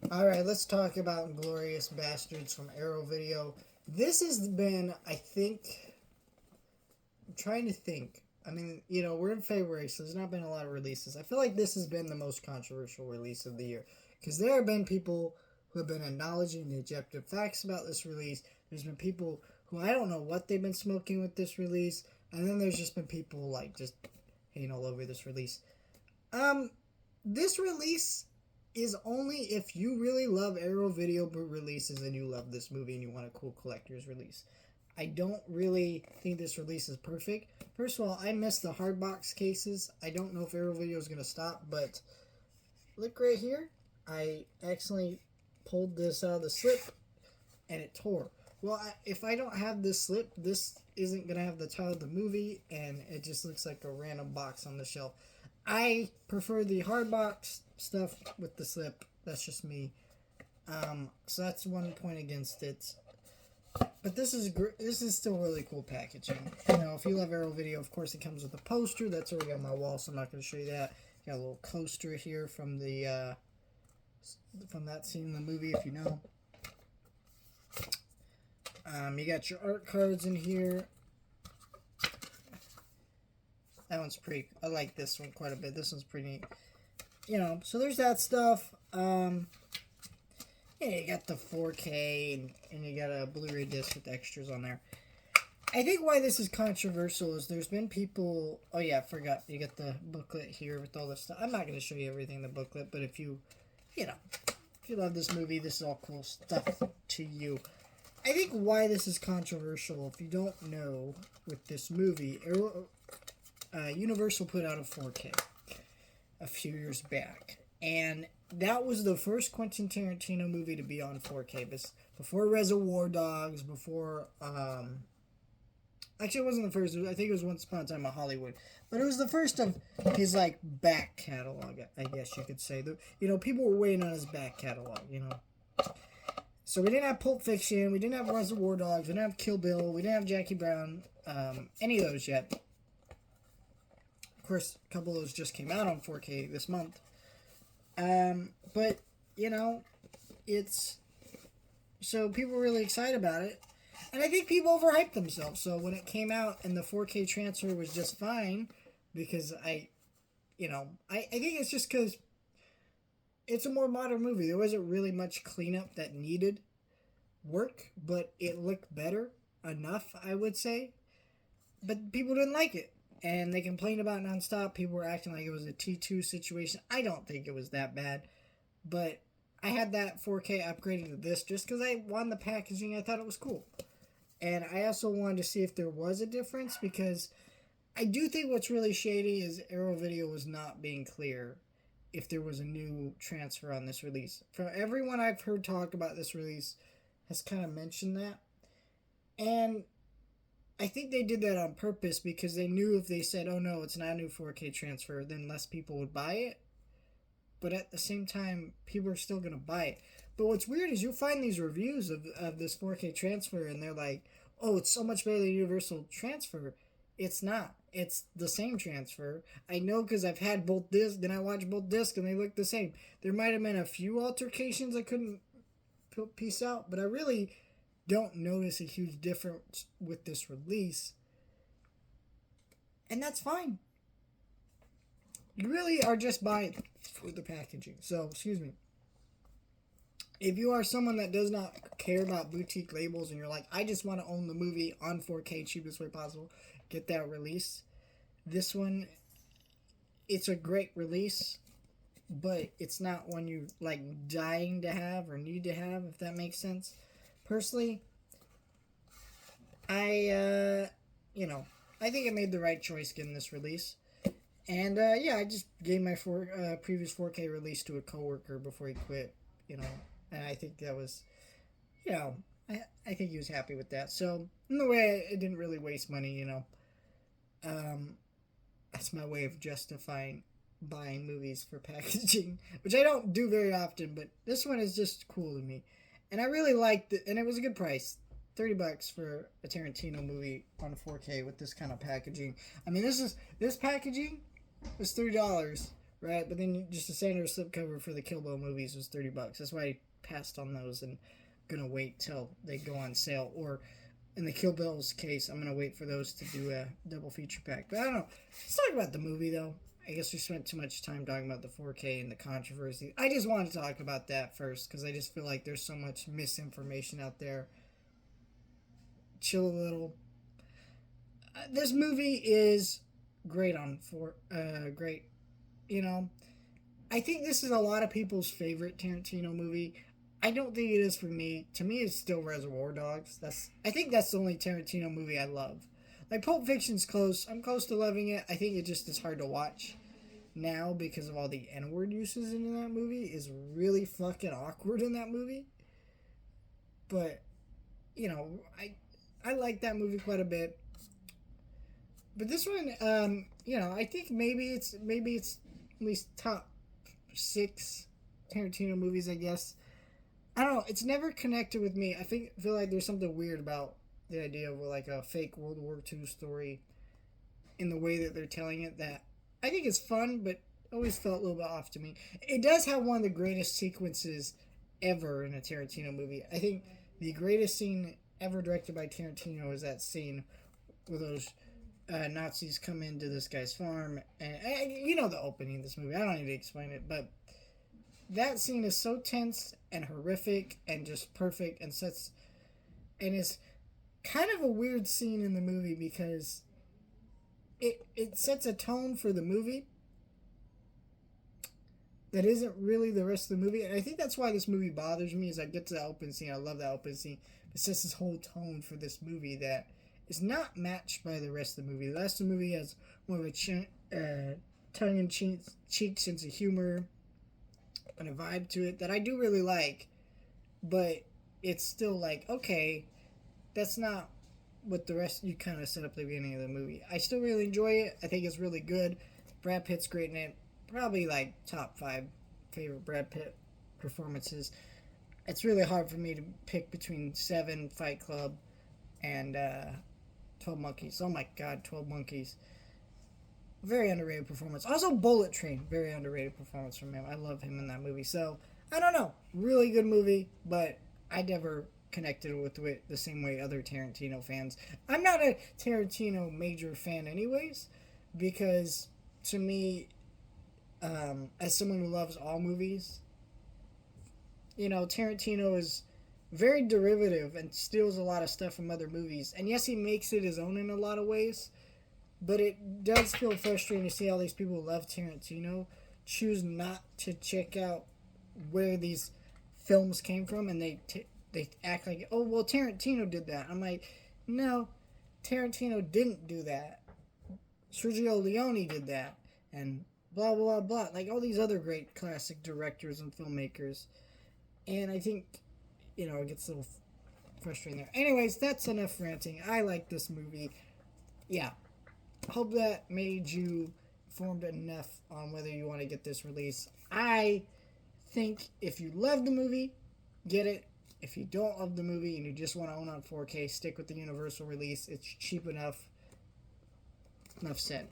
Alright, let's talk about Inglorious Bastards from Arrow Video. This has been, I think, I'm trying to think. I mean, we're in February, so there's not been a lot of releases. I feel like this has been the most controversial release of the year. Because there have been people who have been acknowledging the objective facts about this release. There's been people who I don't know what they've been smoking with this release. And then there's just been people like just hating all over this release. This release is only if you really love Arrow Video releases and you love this movie and you want a cool collector's release. I don't really think this release is perfect. First of all, I miss the hard box cases. I don't know if Arrow Video is going to stop, but look right here. I accidentally pulled this out of the slip and it tore. Well, if I don't have this slip, this isn't going to have the title of the movie, and it just looks like a random box on the shelf. I prefer the hard box stuff with the slip. That's just me. So that's one point against it. But this is still really cool packaging. If you love Arrow Video, of course it comes with a poster. That's already on my wall, so I'm not going to show you that. Got a little coaster here from the from that scene in the movie, if you know. You got your art cards in here. That one's pretty. I like this one quite a bit. This one's pretty neat. So there's that stuff. You got the 4K and you got a Blu-ray disc with extras on there. I think why this is controversial is there's been people. Oh yeah, I forgot. You got the booklet here with all this stuff. I'm not going to show you everything in the booklet, but if you love this movie, this is all cool stuff to you. I think why this is controversial, if you don't know, with this movie, Universal put out a 4K a few years back, and that was the first Quentin Tarantino movie to be on 4K. This before Reservoir Dogs, before actually it wasn't the first. I think it was Once Upon a Time in Hollywood, but it was the first of his back catalog. I guess you could say. People were waiting on his back catalog. So we didn't have Pulp Fiction, we didn't have Reservoir Dogs, we didn't have Kill Bill, we didn't have Jackie Brown, any of those yet. Of course, a couple of those just came out on 4K this month. But, it's... So people were really excited about it. And I think people overhyped themselves. So when it came out and the 4K transfer was just fine, because I think it's just because it's a more modern movie. There wasn't really much cleanup that needed work, but it looked better enough, I would say. But people didn't like it, and they complained about it nonstop. People were acting like it was a T2 situation. I don't think it was that bad, but I had that 4K upgraded to this just because I wanted the packaging. I thought it was cool. And I also wanted to see if there was a difference, because I do think what's really shady is Arrow Video was not being clear if there was a new transfer on this release. From everyone I've heard talk about this release has kind of mentioned that. And I think they did that on purpose because they knew if they said, oh no, it's not a new 4K transfer, then less people would buy it. But at the same time, people are still going to buy it. But what's weird is you'll find these reviews of this 4K transfer and they're like, oh, it's so much better than Universal transfer. It's not. It's the same transfer. I know because I've had both discs, then I watched both discs, and they look the same. There might have been a few altercations I couldn't piece out, but I really don't notice a huge difference with this release. And that's fine. You really are just buying for the packaging. So, excuse me. If you are someone that does not care about boutique labels and you're like, I just want to own the movie on 4K, cheapest way possible, get that release. This one, it's a great release, but it's not one you dying to have or need to have, if that makes sense. Personally, I think I made the right choice getting this release. And I just gave my previous 4K release to a coworker before he quit, and I think that was, I think he was happy with that. So in the way, it didn't really waste money, That's my way of justifying buying movies for packaging, which I don't do very often, but this one is just cool to me. And I really liked it, and it was a good price. $30 for a Tarantino movie on 4K with this kind of packaging. I mean, this packaging was $3 right? But then just a standard slipcover for the Kill Bill movies was $30. That's why I passed on those and gonna wait till they go on sale. Or in the Kill Bill's case, I'm gonna wait for those to do a double feature pack. But I don't know. Let's talk about the movie though. I guess we spent too much time talking about the 4K and the controversy. I just wanted to talk about that first because I just feel like there's so much misinformation out there. Chill a little. This movie is great great. You know, I think this is a lot of people's favorite Tarantino movie. I don't think it is for me. To me, it's still Reservoir Dogs. I think that's the only Tarantino movie I love. Like Pulp Fiction's close. I'm close to loving it. I think it just is hard to watch now because of all the N-word uses in that movie. Is really fucking awkward in that movie. But you know, I like that movie quite a bit. But this one, you know, I think maybe it's at least top 6 Tarantino movies. I guess. I don't know. It's never connected with me. I feel like there's something weird about the idea of like a fake World War II story in the way that they're telling it that I think it's fun, but always felt a little bit off to me. It does have one of the greatest sequences ever in a Tarantino movie. I think the greatest scene ever directed by Tarantino is that scene where those Nazis come into this guy's farm. And you know the opening of this movie. I don't need to explain it, but that scene is so tense and horrific and just perfect and it's kind of a weird scene in the movie because it sets a tone for the movie that isn't really the rest of the movie. And I think that's why this movie bothers me. As I get to that open scene, I love that open scene. It sets this whole tone for this movie that is not matched by the rest of the movie. The rest of the movie has more of a tongue-in-cheek sense of humor and a vibe to it that I do really like, but it's still like, okay, that's not what the rest you kind of set up at the beginning of the movie. I still really enjoy it. I think it's really good. Brad Pitt's great in it. Probably like top 5 favorite Brad Pitt performances. It's really hard for me to pick between 7, Fight Club, and 12 Monkeys. Oh my god, 12 Monkeys. Very underrated performance. Also, Bullet Train. Very underrated performance from him. I love him in that movie. So, I don't know. Really good movie, but I never connected with it the same way other Tarantino fans. I'm not a Tarantino major fan anyways, because to me, as someone who loves all movies, you know, Tarantino is very derivative and steals a lot of stuff from other movies. And yes, he makes it his own in a lot of ways, but it does feel frustrating to see all these people who love Tarantino choose not to check out where these films came from, and they act like, oh, well, Tarantino did that. I'm like, no, Tarantino didn't do that. Sergio Leone did that, and blah, blah, blah. Like all these other great classic directors and filmmakers. And I think, you know, it gets a little frustrating there. Anyways, that's enough ranting. I like this movie. Yeah. Hope that made you informed enough on whether you want to get this release. I think if you love the movie, get it. If you don't love the movie and you just want to own on 4K, stick with the Universal release. It's cheap enough. Enough said.